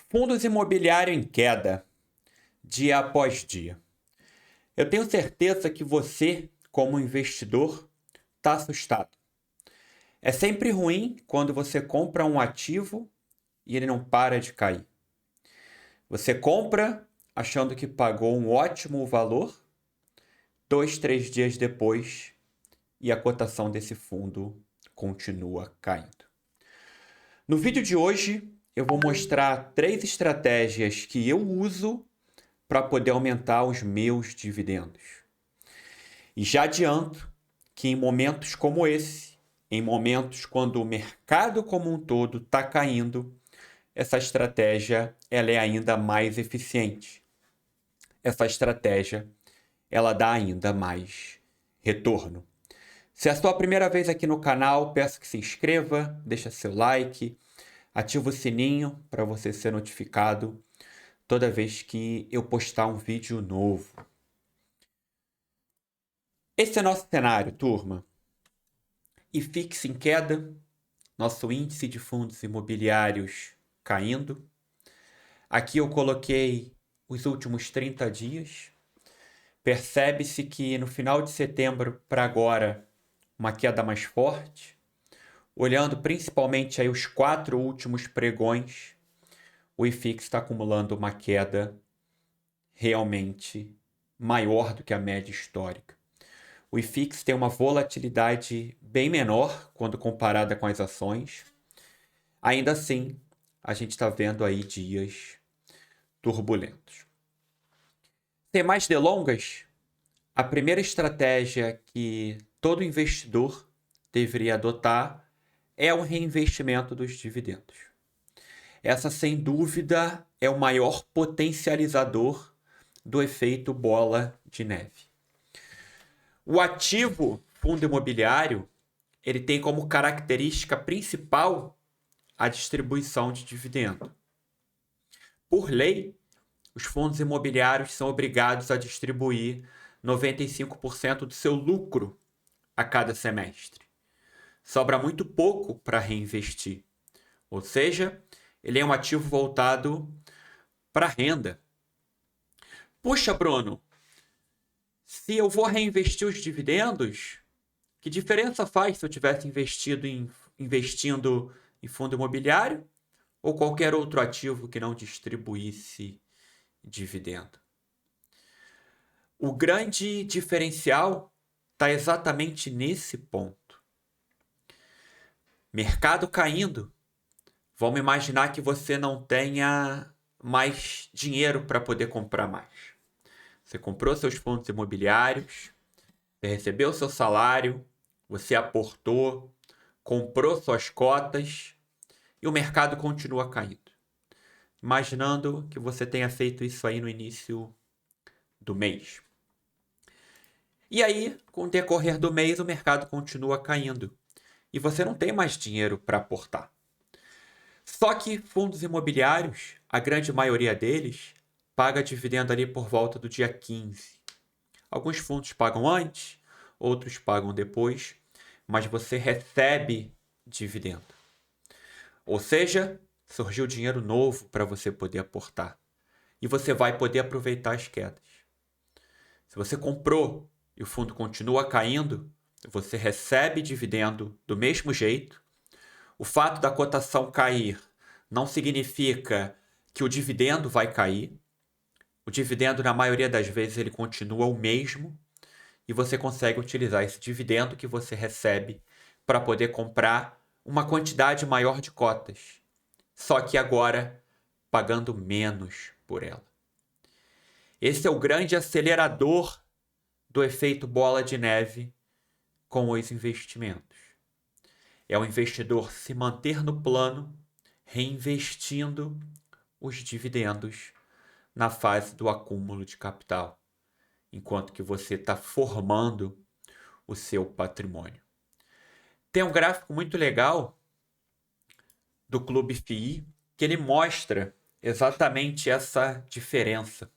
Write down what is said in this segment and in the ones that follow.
Fundos imobiliários em queda, dia após dia. Eu tenho certeza que você, como investidor, está assustado. É sempre ruim quando você compra um ativo e ele não para de cair. Você compra achando que pagou um ótimo valor, 2, 3 dias depois, e a cotação desse fundo continua caindo. No vídeo de hoje, eu vou mostrar 3 estratégias que eu uso para poder aumentar os meus dividendos. E já adianto que em momentos como esse, em momentos quando o mercado como um todo está caindo, essa estratégia ela é ainda mais eficiente. Essa estratégia ela dá ainda mais retorno. Se é a sua primeira vez aqui no canal, peço que se inscreva, deixa seu like, ativa o sininho para você ser notificado toda vez que eu postar um vídeo novo. Esse é nosso cenário, turma. IFIX em queda, nosso índice de fundos imobiliários caindo. Aqui eu coloquei os últimos 30 dias. Percebe-se que no final de setembro para agora, uma queda mais forte. Olhando principalmente aí os 4 últimos pregões, o IFIX está acumulando uma queda realmente maior do que a média histórica. O IFIX tem uma volatilidade bem menor quando comparada com as ações. Ainda assim, a gente está vendo aí dias turbulentos. Sem mais delongas, a primeira estratégia que todo investidor deveria adotar é o reinvestimento dos dividendos. Essa, sem dúvida, é o maior potencializador do efeito bola de neve. O ativo fundo imobiliário, ele tem como característica principal a distribuição de dividendo. Por lei, os fundos imobiliários são obrigados a distribuir 95% do seu lucro a cada semestre. Sobra muito pouco para reinvestir. Ou seja, ele é um ativo voltado para renda. Puxa, Bruno, se eu vou reinvestir os dividendos, que diferença faz se eu tivesse investindo em fundo imobiliário ou qualquer outro ativo que não distribuísse dividendo? O grande diferencial está exatamente nesse ponto. Mercado caindo. Vamos imaginar que você não tenha mais dinheiro para poder comprar mais. Você comprou seus fundos imobiliários, você recebeu seu salário, você aportou, comprou suas cotas e o mercado continua caindo. Imaginando que você tenha feito isso aí no início do mês. E aí, com o decorrer do mês, o mercado continua caindo. E você não tem mais dinheiro para aportar. Só que fundos imobiliários, a grande maioria deles, paga dividendo ali por volta do dia 15. Alguns fundos pagam antes, outros pagam depois, mas você recebe dividendo. Ou seja, surgiu dinheiro novo para você poder aportar. E você vai poder aproveitar as quedas. Se você comprou e o fundo continua caindo, você recebe dividendo do mesmo jeito. O fato da cotação cair não significa que o dividendo vai cair. O dividendo, na maioria das vezes, ele continua o mesmo. E você consegue utilizar esse dividendo que você recebe para poder comprar uma quantidade maior de cotas. Só que agora pagando menos por ela. Esse é o grande acelerador do efeito bola de neve com os investimentos. É o investidor se manter no plano, reinvestindo os dividendos na fase do acúmulo de capital, enquanto que você está formando o seu patrimônio. Tem um gráfico muito legal do Clube FI que ele mostra exatamente essa diferença.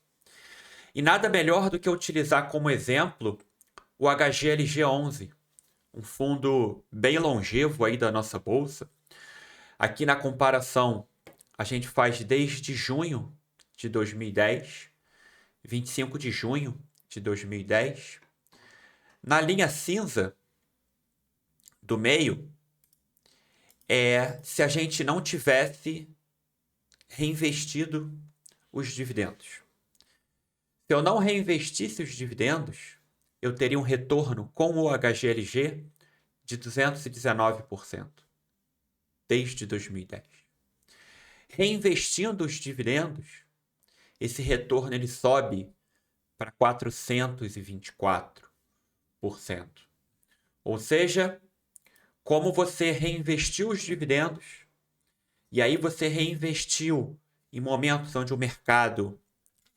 E nada melhor do que utilizar como exemplo o HGLG11, um fundo bem longevo aí da nossa bolsa. Aqui na comparação, a gente faz desde junho de 2010, 25 de junho de 2010. Na linha cinza do meio é se a gente não tivesse reinvestido os dividendos. Se eu não reinvestisse os dividendos, eu teria um retorno com o HGLG de 219% desde 2010. Reinvestindo os dividendos, esse retorno ele sobe para 424%. Ou seja, como você reinvestiu os dividendos, e aí você reinvestiu em momentos onde o mercado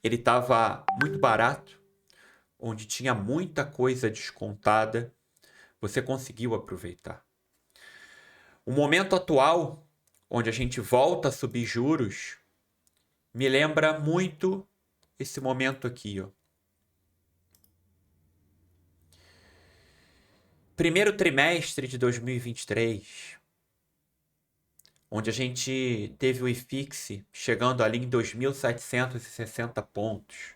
ele estava muito barato, onde tinha muita coisa descontada, você conseguiu aproveitar. O momento atual, onde a gente volta a subir juros, me lembra muito esse momento aqui, ó. Primeiro trimestre de 2023, onde a gente teve o IFIX chegando ali em 2.760 pontos.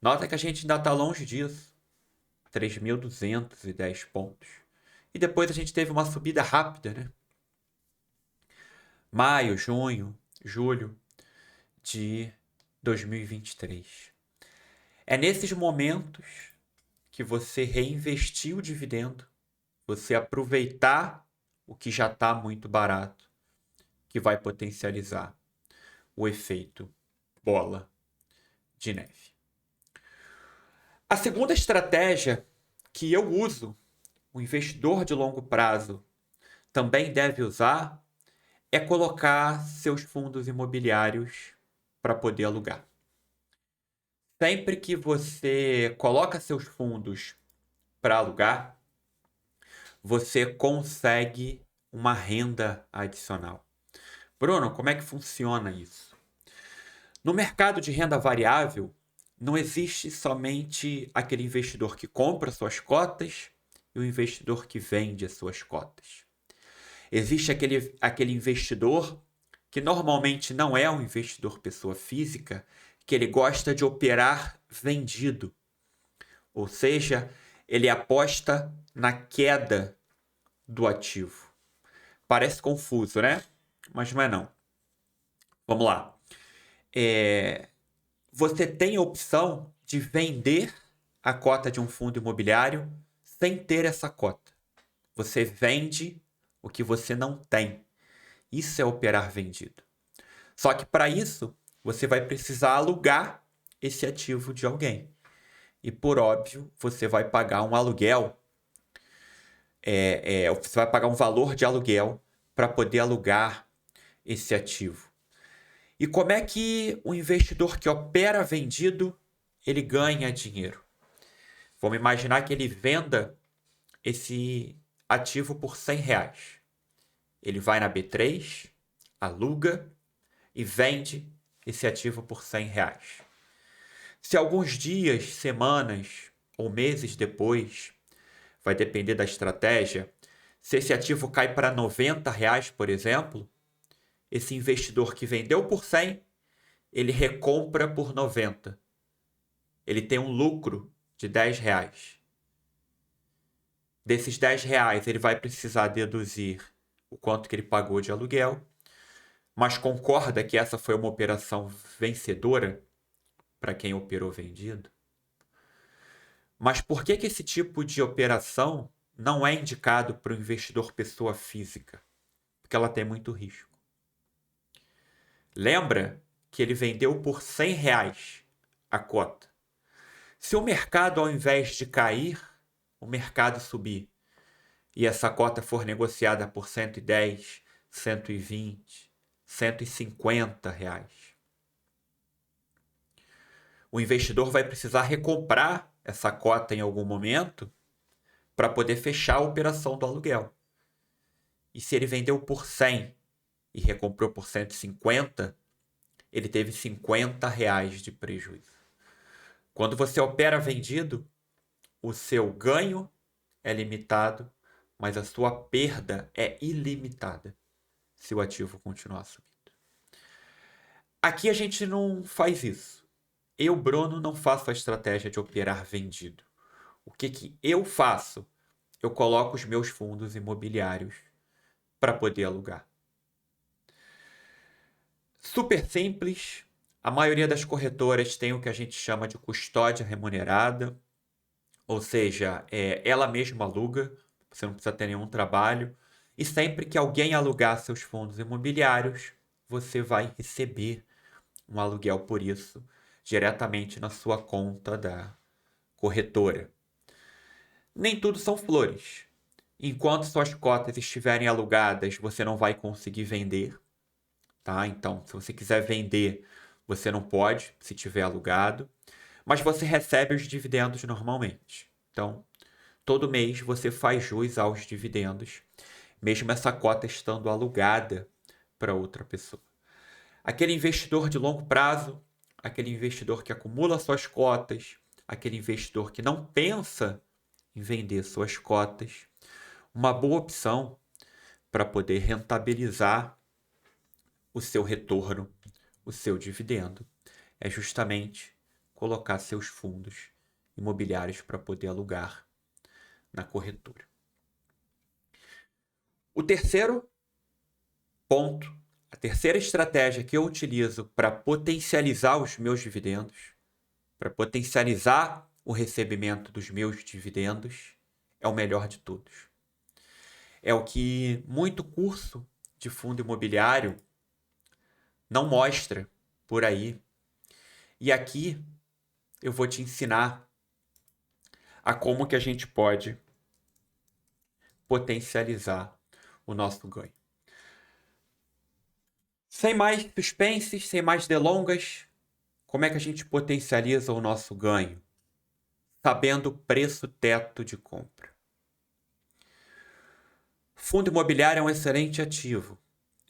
Nota que a gente ainda está longe disso, 3.210 pontos. E depois a gente teve uma subida rápida, né? Maio, junho, julho de 2023. É nesses momentos que você reinvestir o dividendo, você aproveitar o que já está muito barato, que vai potencializar o efeito bola de neve. A segunda estratégia que eu uso, o investidor de longo prazo também deve usar, é colocar seus fundos imobiliários para poder alugar. Sempre que você coloca seus fundos para alugar, você consegue uma renda adicional. Bruno, como é que funciona isso? No mercado de renda variável, não existe somente aquele investidor que compra suas cotas e o investidor que vende as suas cotas. Existe aquele investidor que normalmente não é um investidor pessoa física, que ele gosta de operar vendido. Ou seja, ele aposta na queda do ativo. Parece confuso, né? Mas não é não. Vamos lá. Você tem a opção de vender a cota de um fundo imobiliário sem ter essa cota. Você vende o que você não tem. Isso é operar vendido. Só que para isso, você vai precisar alugar esse ativo de alguém. E por óbvio, você vai pagar um aluguel. Você vai pagar um valor de aluguel para poder alugar esse ativo. E como é que o investidor que opera vendido, ele ganha dinheiro? Vamos imaginar que ele venda esse ativo por R$100. Ele vai na B3, aluga e vende esse ativo por R$100. Se alguns dias, semanas ou meses depois, vai depender da estratégia, se esse ativo cai para R$90, por exemplo, esse investidor que vendeu por 100, ele recompra por 90. Ele tem um lucro de R$10. Desses R$10, ele vai precisar deduzir o quanto que ele pagou de aluguel, mas concorda que essa foi uma operação vencedora para quem operou vendido? Mas por que esse tipo de operação não é indicado para o investidor pessoa física? Porque ela tem muito risco. Lembra que ele vendeu por R$100 a cota. Se o mercado, ao invés de cair, o mercado subir, e essa cota for negociada por 110, 120, R$150, o investidor vai precisar recomprar essa cota em algum momento para poder fechar a operação do aluguel. E se ele vendeu por 100 e recomprou por 150, ele teve R$50 de prejuízo. Quando você opera vendido, o seu ganho é limitado, mas a sua perda é ilimitada se o ativo continuar subindo. Aqui a gente não faz isso. Eu, Bruno, não faço a estratégia de operar vendido. O que eu faço? Eu coloco os meus fundos imobiliários para poder alugar. Super simples. A maioria das corretoras tem o que a gente chama de custódia remunerada, ou seja, ela mesma aluga, você não precisa ter nenhum trabalho. E sempre que alguém alugar seus fundos imobiliários, você vai receber um aluguel por isso diretamente na sua conta da corretora. Nem tudo são flores. Enquanto suas cotas estiverem alugadas, você não vai conseguir vender, tá? Então, se você quiser vender, você não pode, se tiver alugado, mas você recebe os dividendos normalmente. Então, todo mês você faz jus aos dividendos, mesmo essa cota estando alugada para outra pessoa. Aquele investidor de longo prazo, aquele investidor que acumula suas cotas, aquele investidor que não pensa em vender suas cotas, uma boa opção para poder rentabilizar o seu retorno, o seu dividendo, é justamente colocar seus fundos imobiliários para poder alugar na corretora. O terceiro ponto, a terceira estratégia que eu utilizo para potencializar os meus dividendos, para potencializar o recebimento dos meus dividendos, é o melhor de todos. É o que muito curso de fundo imobiliário não mostra por aí. E aqui eu vou te ensinar a como que a gente pode potencializar o nosso ganho. Sem mais suspenses, sem mais delongas, como é que a gente potencializa o nosso ganho? Sabendo o preço teto de compra. Fundo imobiliário é um excelente ativo,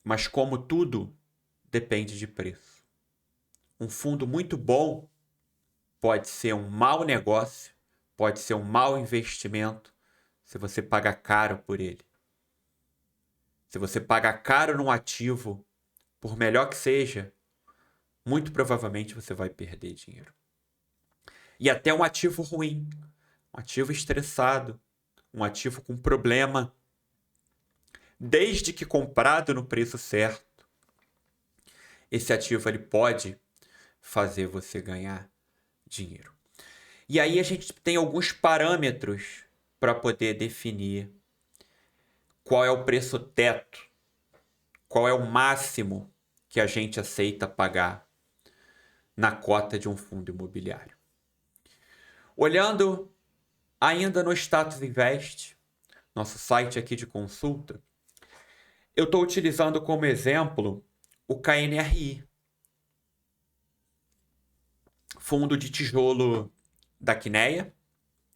mas como tudo, depende de preço. Um fundo muito bom pode ser um mau negócio, pode ser um mau investimento se você paga caro por ele. Se você paga caro num ativo, por melhor que seja, muito provavelmente você vai perder dinheiro. E até um ativo ruim, um ativo estressado, um ativo com problema, desde que comprado no preço certo, esse ativo ele pode fazer você ganhar dinheiro. E aí a gente tem alguns parâmetros para poder definir qual é o preço teto, qual é o máximo que a gente aceita pagar na cota de um fundo imobiliário. Olhando ainda no Status Invest, nosso site aqui de consulta, eu estou utilizando como exemplo o KNRI, fundo de tijolo da Quineia,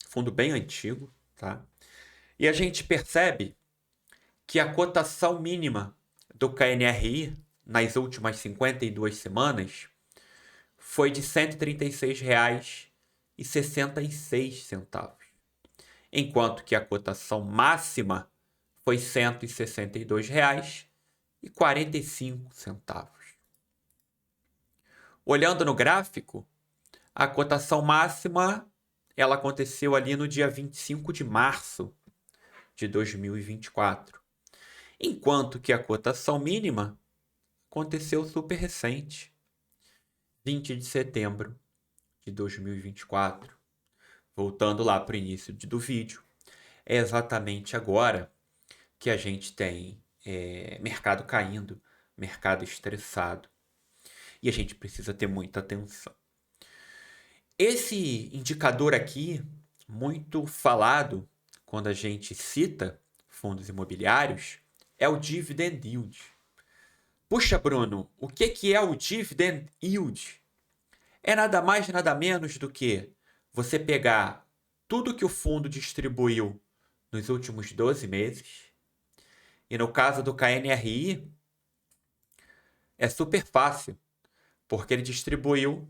fundo bem antigo, tá? E a gente percebe que a cotação mínima do KNRI nas últimas 52 semanas foi de R$ 136,66, enquanto que a cotação máxima foi R$ 162,45. Olhando no gráfico, a cotação máxima ela aconteceu ali no dia 25 de março de 2024, enquanto que a cotação mínima aconteceu super recente, 20 de setembro de 2024. Voltando lá para o início do vídeo, é exatamente agora que a gente tem mercado caindo, mercado estressado, e a gente precisa ter muita atenção. Esse indicador aqui, muito falado quando a gente cita fundos imobiliários, é o Dividend Yield. Puxa, Bruno, o que é o Dividend Yield? É nada mais, nada menos do que você pegar tudo que o fundo distribuiu nos últimos 12 meses, e no caso do KNRI, é super fácil, porque ele distribuiu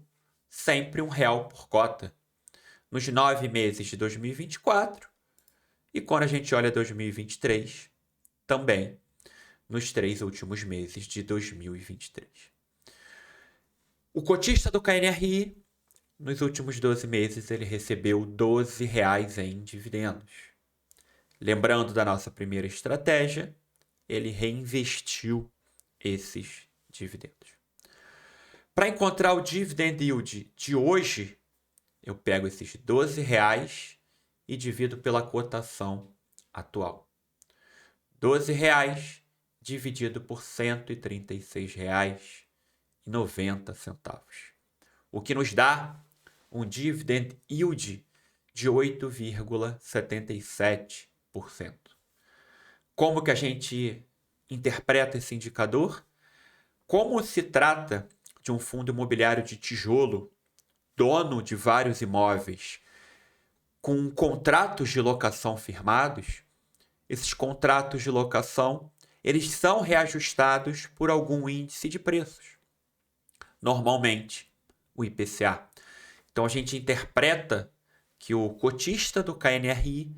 sempre R$ 1 por cota nos 9 meses de 2024 e quando a gente olha 2023, também nos 3 últimos meses de 2023. O cotista do KNRI, nos últimos 12 meses, ele recebeu R$ 12 em dividendos. Lembrando da nossa primeira estratégia, ele reinvestiu esses dividendos. Para encontrar o dividend yield de hoje, eu pego esses R$ 12 e divido pela cotação atual. R$ 12 dividido por R$ 136,90, o que nos dá um dividend yield de 8,77%. Como que a gente interpreta esse indicador? Como se trata de um fundo imobiliário de tijolo, dono de vários imóveis, com contratos de locação firmados, esses contratos de locação, eles são reajustados por algum índice de preços. Normalmente, o IPCA. Então, a gente interpreta que o cotista do KNRI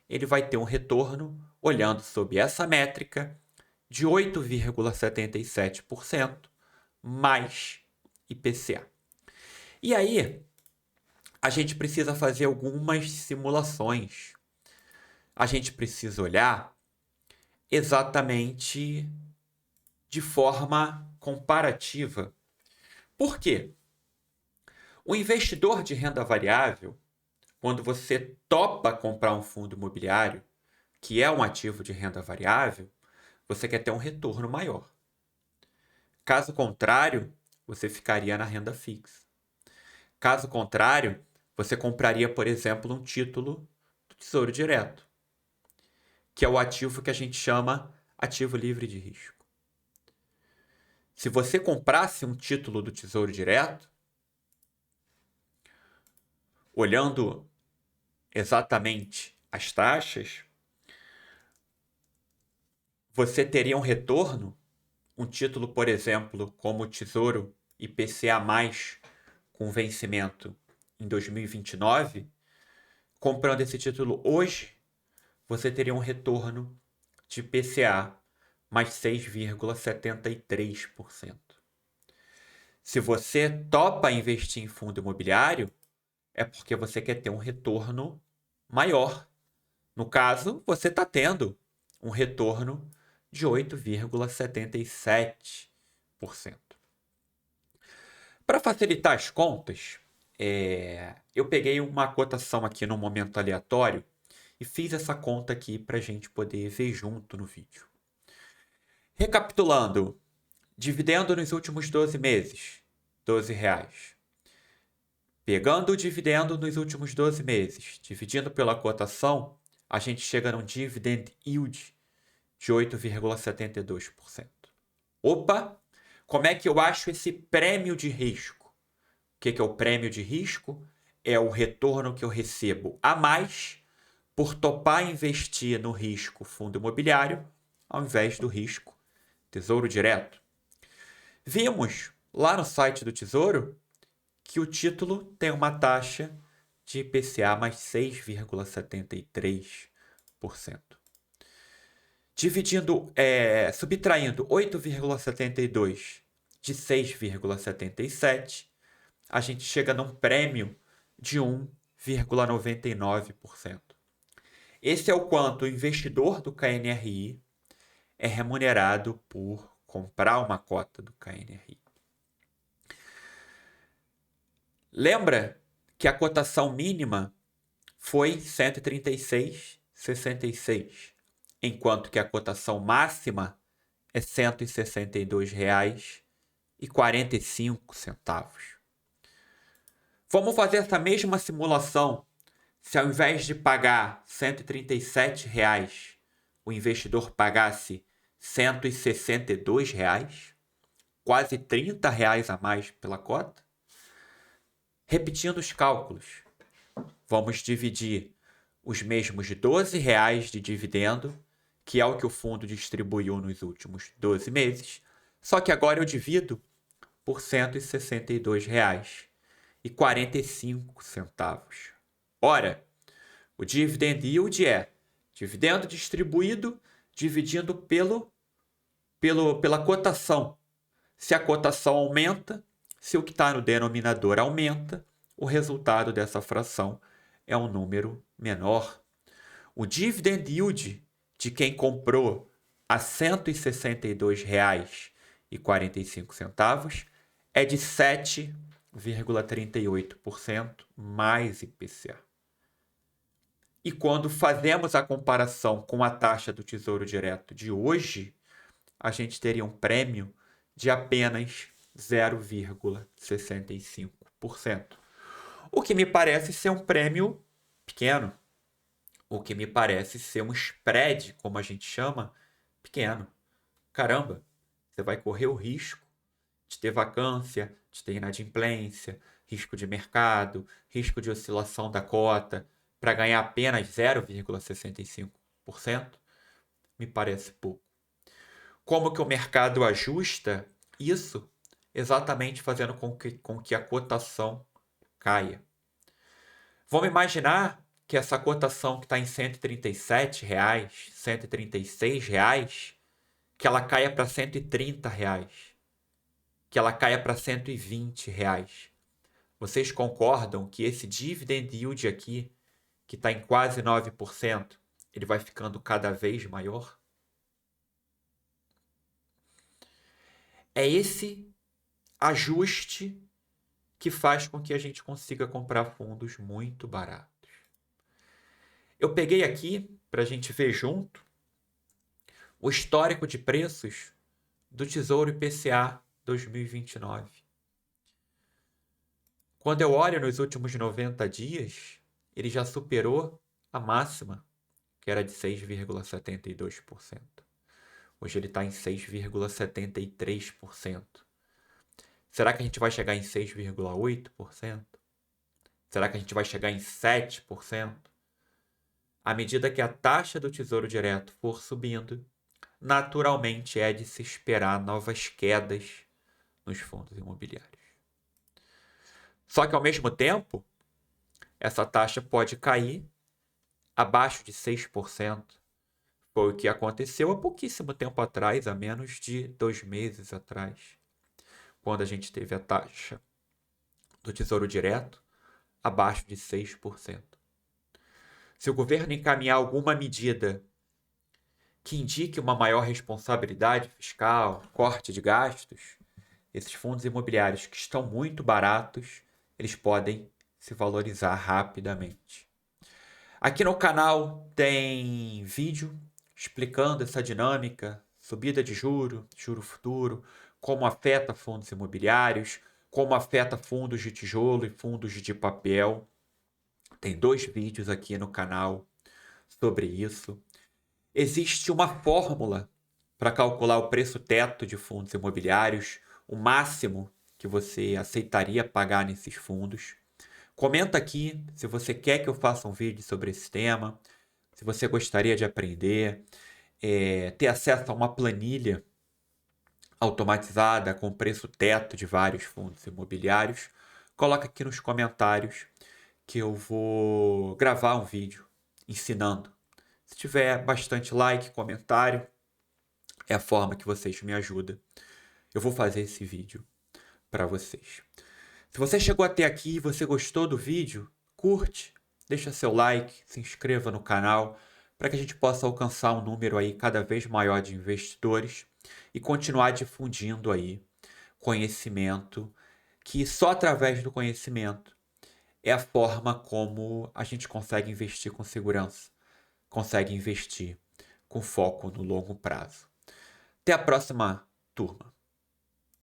ele vai ter um retorno, olhando sob essa métrica, de 8,77% mais IPCA. E aí, a gente precisa fazer algumas simulações. A gente precisa olhar exatamente de forma comparativa. Por quê? O investidor de renda variável, quando você topa comprar um fundo imobiliário, que é um ativo de renda variável, você quer ter um retorno maior. Caso contrário, você ficaria na renda fixa. Caso contrário, você compraria, por exemplo, um título do Tesouro Direto, que é o ativo que a gente chama ativo livre de risco. Se você comprasse um título do Tesouro Direto, olhando exatamente as taxas, você teria um retorno, um título, por exemplo, como o Tesouro IPCA+, com vencimento em 2029, comprando esse título hoje, você teria um retorno de IPCA mais 6,73%. Se você topa investir em fundo imobiliário, é porque você quer ter um retorno maior. No caso, você está tendo um retorno de 8,77%. Para facilitar as contas, eu peguei uma cotação aqui no momento aleatório e fiz essa conta aqui para a gente poder ver junto no vídeo. Recapitulando, dividendo nos últimos 12 meses, R$ 12. Pegando o dividendo nos últimos 12 meses, dividindo pela cotação, a gente chega num dividend yield de 8,72%. Opa! Como é que eu acho esse prêmio de risco? O que é o prêmio de risco? É o retorno que eu recebo a mais por topar investir no risco fundo imobiliário ao invés do risco Tesouro Direto. Vimos lá no site do Tesouro que o título tem uma taxa de IPCA mais 6,73%. Subtraindo 8,72 de 6,77, a gente chega num prêmio de 1,99%. Esse é o quanto o investidor do KNRI é remunerado por comprar uma cota do KNRI. Lembra que a cotação mínima foi 136,66, enquanto que a cotação máxima é R$ 162,45. Vamos fazer essa mesma simulação se ao invés de pagar R$ 137, o investidor pagasse R$ 162, quase R$ 30 a mais pela cota? Repetindo os cálculos, vamos dividir os mesmos R$ 12 de dividendo, que é o que o fundo distribuiu nos últimos 12 meses, só que agora eu divido por R$ 162,45. Ora, o dividend yield é dividendo distribuído dividindo pela cotação. Se a cotação aumenta, Se o que está no denominador aumenta, o resultado dessa fração é um número menor. O dividend yield de quem comprou a R$ 162,45 é de 7,38% mais IPCA. E quando fazemos a comparação com a taxa do Tesouro Direto de hoje, a gente teria um prêmio de apenas 0,65%. O que me parece ser um prêmio pequeno. O que me parece ser um spread, como a gente chama, pequeno. Caramba, você vai correr o risco de ter vacância, de ter inadimplência, risco de mercado, risco de oscilação da cota, para ganhar apenas 0,65%? Me parece pouco. Como que o mercado ajusta isso? Exatamente fazendo com que a cotação caia. Vamos imaginar que essa cotação que está em R$ 137, R$ 136, que ela caia para R$ 130, que ela caia para R$ 120. Vocês concordam que esse dividend yield aqui, que está em quase 9%, ele vai ficando cada vez maior? É esse ajuste que faz com que a gente consiga comprar fundos muito baratos. Eu peguei aqui, para a gente ver junto, o histórico de preços do Tesouro IPCA 2029. Quando eu olho nos últimos 90 dias, ele já superou a máxima, que era de 6,72%. Hoje ele está em 6,73%. Será que a gente vai chegar em 6,8%? Será que a gente vai chegar em 7%? À medida que a taxa do Tesouro Direto for subindo, naturalmente é de se esperar novas quedas nos fundos imobiliários. Só que, ao mesmo tempo, essa taxa pode cair abaixo de 6%. Foi o que aconteceu há pouquíssimo tempo atrás, há menos de 2 meses atrás, quando a gente teve a taxa do Tesouro Direto abaixo de 6%. Se o governo encaminhar alguma medida que indique uma maior responsabilidade fiscal, corte de gastos, esses fundos imobiliários que estão muito baratos, eles podem se valorizar rapidamente. Aqui no canal tem vídeo explicando essa dinâmica, subida de juro futuro, como afeta fundos imobiliários, como afeta fundos de tijolo e fundos de papel. Tem 2 vídeos aqui no canal sobre isso. Existe uma fórmula para calcular o preço teto de fundos imobiliários, o máximo que você aceitaria pagar nesses fundos. Comenta aqui se você quer que eu faça um vídeo sobre esse tema, se você gostaria de aprender, ter acesso a uma planilha automatizada com preço teto de vários fundos imobiliários. Coloca aqui nos comentários que eu vou gravar um vídeo ensinando. Se tiver bastante like, comentário, é a forma que vocês me ajudam. Eu vou fazer esse vídeo para vocês. Se você chegou até aqui e você gostou do vídeo, curte, deixa seu like, se inscreva no canal para que a gente possa alcançar um número aí cada vez maior de investidores e continuar difundindo aí conhecimento, que só através do conhecimento é a forma como a gente consegue investir com segurança, consegue investir com foco no longo prazo. Até a próxima, turma.